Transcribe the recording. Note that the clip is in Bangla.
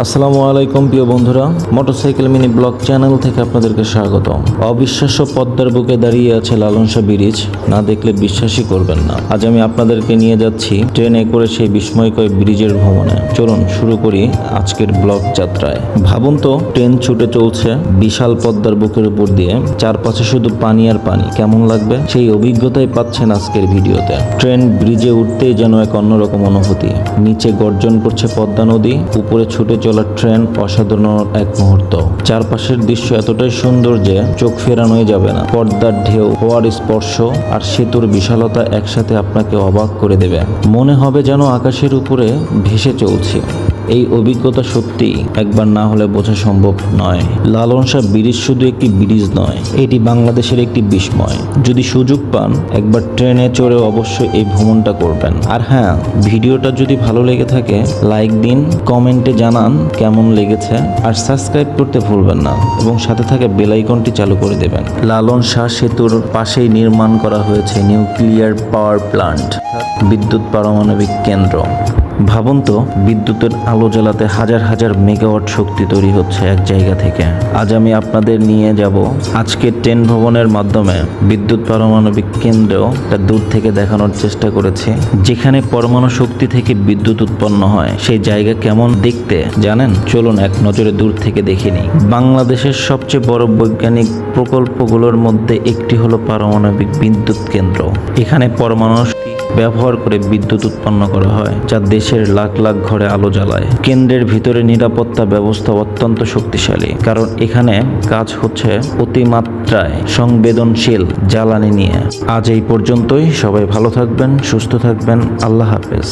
আসসালামু আলাইকুম প্রিয় বন্ধুরা, মোটরসাইকেল মিনি ব্লগ চ্যানেল থেকে আপনাদেরকে স্বাগত। অবিশ্বাস্য পদ্মার বুকে দাঁড়িয়ে আছে লালন শাহ ব্রিজ, না দেখলে বিশ্বাসই করবেন না। আজ আমি আপনাদেরকে নিয়ে যাচ্ছি ট্রেনে করে সেই বিস্ময়কর ব্রিজের ভ্রমণে। চলুন শুরু করি আজকের ব্লগ যাত্রায়। ভাবুন তো, ট্রেন ছুটে চলছে বিশাল পদ্মার বুকের উপর দিয়ে, চারপাশে শুধু পানি আর পানি। কেমন লাগবে সেই অভিজ্ঞতাই পাচ্ছেন আজকের ভিডিওতে। ট্রেন ব্রিজে উঠতেই যেন এক অন্যরকম অনুভূতি। নিচে গর্জন করছে পদ্মা নদী, উপরে ছুটে চলা ট্রেন অসাধারণ এক মুহূর্ত। চারপাশের দৃশ্য এতটাই সুন্দর যে চোখ ফেরানোই যাবে না। পর্দার ঢেউ, হওয়ার স্পর্শ আর সেতুর বিশালতা একসাথে আপনাকে অবাক করে দেবে। মনে হবে যেন আকাশের উপরে ভেসে চলছি। এই অভিজ্ঞতা সত্যি একবার না হলে বোঝা সম্ভব নয়। লালন শাহ ব্রিজ শুধু একটি ব্রিজ নয়, এটি বাংলাদেশের একটি বিস্ময়। যদি সুযোগ পান, একবার ট্রেনে চড়ে অবশ্যই এই ভ্রমণটা করবেন। আর হ্যাঁ, ভিডিওটা যদি ভালো লেগে থাকে লাইক দিন, কমেন্টে জানান কেমন লেগেছে, আর সাবস্ক্রাইব করতে ভুলবেন না এবং সাথে থাকা বেল আইকনটি চালু করে দেবেন। লালন শাহ সেতুর পাশেই নির্মাণ করা হয়েছে নিউক্লিয়ার পাওয়ার প্ল্যান্ট, বিদ্যুৎ পারমাণবিক কেন্দ্র। ভাবুন তো, বিদ্যুতের আলো জ্বালাতে হাজার হাজার মেগাওয়াট শক্তি তৈরি হচ্ছে এক জায়গা থেকে। আজ আমি আপনাদের নিয়ে যাব আজকের ট্রেন ভ্রমণের মাধ্যমে বিদ্যুৎ পারমাণবিক কেন্দ্রটা দূর থেকে দেখানোর চেষ্টা করেছি। যেখানে পরমাণু শক্তি থেকে বিদ্যুৎ উৎপন্ন হয়, সেই জায়গা কেমন দেখতে জানেন? চলুন এক নজরে দূর থেকে দেখে নিই। বাংলাদেশের সবচেয়ে বড় বৈজ্ঞানিক প্রকল্পগুলোর মধ্যে একটি হলো পারমাণবিক বিদ্যুৎ কেন্দ্র। এখানে পরমাণু ব্যবহার করে বিদ্যুৎ উৎপন্ন করা হয়, যা দেশের লাখ লাখ ঘরে আলো জ্বালায়। কেন্দ্রের ভিতরে নিরাপত্তা ব্যবস্থা অত্যন্ত শক্তিশালী, কারণ এখানে কাজ হচ্ছে অতিমাত্রায় সংবেদনশীল জ্বালানি নিয়ে। আজ এই পর্যন্তই। সবাই ভালো থাকবেন, সুস্থ থাকবেন। আল্লাহ হাফেজ।